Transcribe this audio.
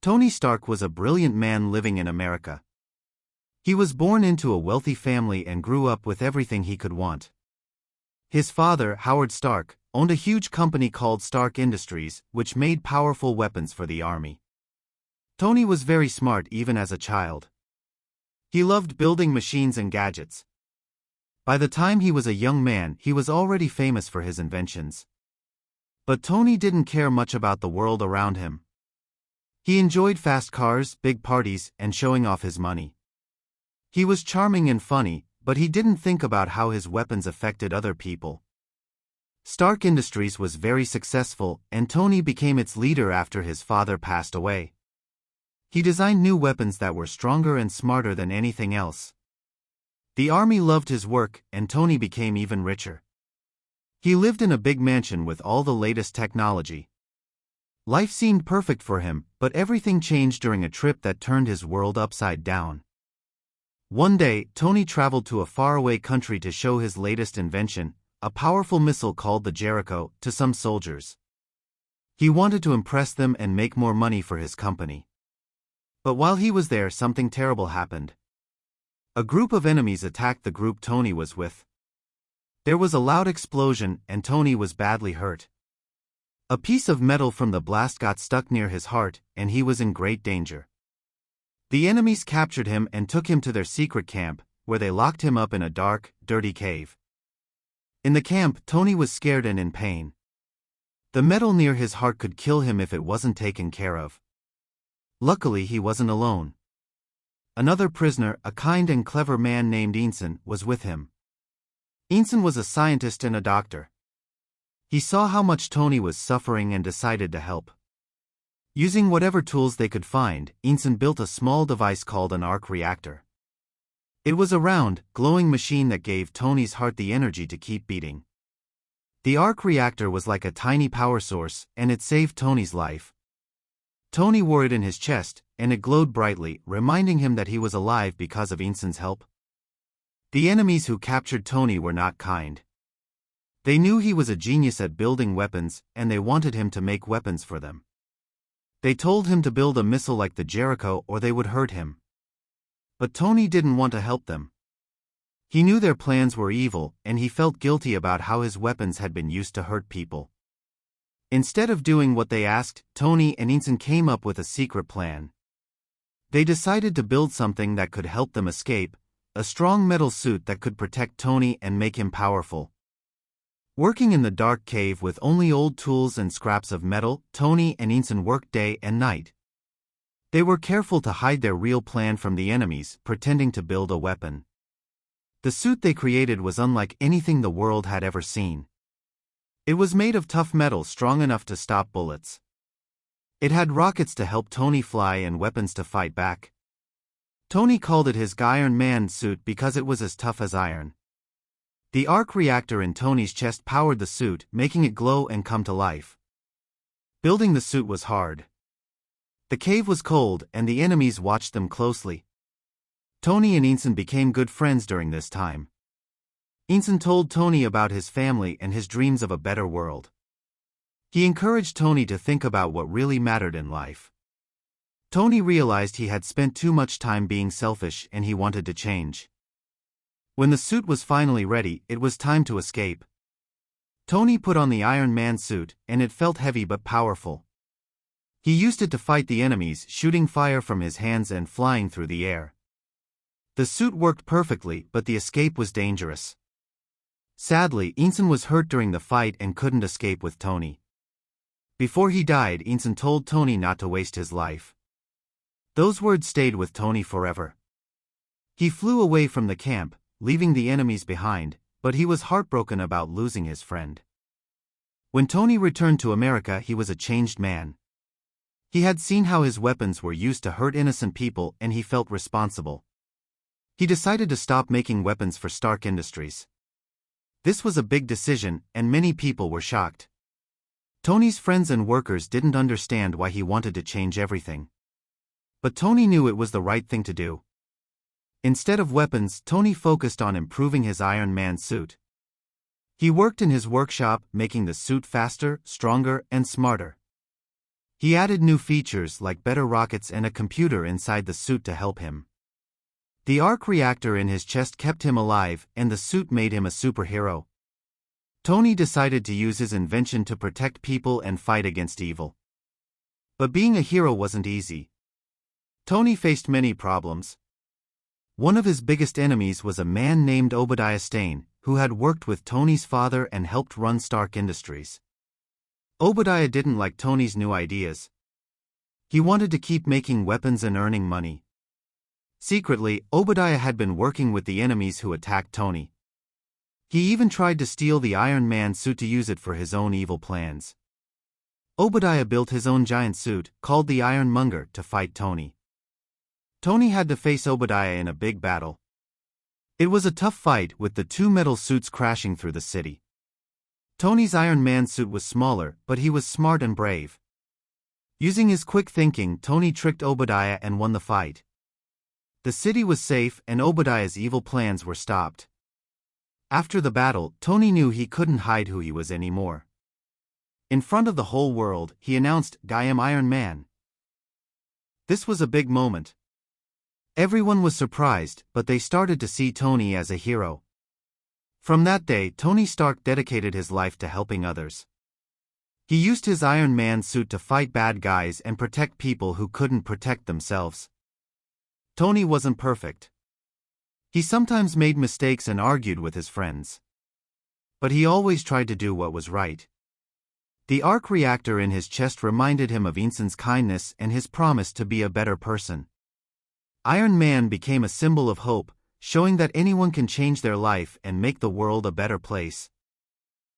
Tony Stark was a brilliant man living in America. He was born into a wealthy family and grew up with everything he could want. His father, Howard Stark, owned a huge company called Stark Industries, which made powerful weapons for the army. Tony was very smart even as a child. He loved building machines and gadgets. By the time he was a young man, he was already famous for his inventions. But Tony didn't care much about the world around him. He enjoyed fast cars, big parties, and showing off his money. He was charming and funny, but he didn't think about how his weapons affected other people. Stark Industries was very successful, and Tony became its leader after his father passed away. He designed new weapons that were stronger and smarter than anything else. The army loved his work, and Tony became even richer. He lived in a big mansion with all the latest technology. Life seemed perfect for him, but everything changed during a trip that turned his world upside down. One day, Tony traveled to a faraway country to show his latest invention, a powerful missile called the Jericho, to some soldiers. He wanted to impress them and make more money for his company. But while he was there, something terrible happened. A group of enemies attacked the group Tony was with. There was a loud explosion, and Tony was badly hurt. A piece of metal from the blast got stuck near his heart, and he was in great danger. The enemies captured him and took him to their secret camp, where they locked him up in a dark, dirty cave. In the camp, Tony was scared and in pain. The metal near his heart could kill him if it wasn't taken care of. Luckily, he wasn't alone. Another prisoner, a kind and clever man named Ensign, was with him. Ensign was a scientist and a doctor. He saw how much Tony was suffering and decided to help. Using whatever tools they could find, Ensign built a small device called an arc reactor. It was a round, glowing machine that gave Tony's heart the energy to keep beating. The arc reactor was like a tiny power source, and it saved Tony's life. Tony wore it in his chest, and it glowed brightly, reminding him that he was alive because of Ensign's help. The enemies who captured Tony were not kind. They knew he was a genius at building weapons, and they wanted him to make weapons for them. They told him to build a missile like the Jericho or they would hurt him. But Tony didn't want to help them. He knew their plans were evil, and he felt guilty about how his weapons had been used to hurt people. Instead of doing what they asked, Tony and Ensign came up with a secret plan. They decided to build something that could help them escape, a strong metal suit that could protect Tony and make him powerful. Working in the dark cave with only old tools and scraps of metal, Tony and Ensign worked day and night. They were careful to hide their real plan from the enemies, pretending to build a weapon. The suit they created was unlike anything the world had ever seen. It was made of tough metal strong enough to stop bullets. It had rockets to help Tony fly and weapons to fight back. Tony called it his Iron Man suit because it was as tough as iron. The arc reactor in Tony's chest powered the suit, making it glow and come to life. Building the suit was hard. The cave was cold, and the enemies watched them closely. Tony and Ensign became good friends during this time. Ensign told Tony about his family and his dreams of a better world. He encouraged Tony to think about what really mattered in life. Tony realized he had spent too much time being selfish and he wanted to change. When the suit was finally ready, it was time to escape. Tony put on the Iron Man suit, and it felt heavy but powerful. He used it to fight the enemies, shooting fire from his hands and flying through the air. The suit worked perfectly, but the escape was dangerous. Sadly, Ensign was hurt during the fight and couldn't escape with Tony. Before he died, Ensign told Tony not to waste his life. Those words stayed with Tony forever. He flew away from the camp, leaving the enemies behind, but he was heartbroken about losing his friend. When Tony returned to America, he was a changed man. He had seen how his weapons were used to hurt innocent people and he felt responsible. He decided to stop making weapons for Stark Industries. This was a big decision, and many people were shocked. Tony's friends and workers didn't understand why he wanted to change everything. But Tony knew it was the right thing to do. Instead of weapons, Tony focused on improving his Iron Man suit. He worked in his workshop, making the suit faster, stronger, and smarter. He added new features like better rockets and a computer inside the suit to help him. The arc reactor in his chest kept him alive, and the suit made him a superhero. Tony decided to use his invention to protect people and fight against evil. But being a hero wasn't easy. Tony faced many problems. One of his biggest enemies was a man named Obadiah Stane, who had worked with Tony's father and helped run Stark Industries. Obadiah didn't like Tony's new ideas. He wanted to keep making weapons and earning money. Secretly, Obadiah had been working with the enemies who attacked Tony. He even tried to steal the Iron Man suit to use it for his own evil plans. Obadiah built his own giant suit, called the Ironmonger, to fight Tony. Tony had to face Obadiah in a big battle. It was a tough fight, with the two metal suits crashing through the city. Tony's Iron Man suit was smaller, but he was smart and brave. Using his quick thinking, Tony tricked Obadiah and won the fight. The city was safe and Obadiah's evil plans were stopped. After the battle, Tony knew he couldn't hide who he was anymore. In front of the whole world, he announced, "I am Iron Man." This was a big moment. Everyone was surprised, but they started to see Tony as a hero. From that day, Tony Stark dedicated his life to helping others. He used his Iron Man suit to fight bad guys and protect people who couldn't protect themselves. Tony wasn't perfect. He sometimes made mistakes and argued with his friends. But he always tried to do what was right. The arc reactor in his chest reminded him of Einstein's kindness and his promise to be a better person. Iron Man became a symbol of hope, showing that anyone can change their life and make the world a better place.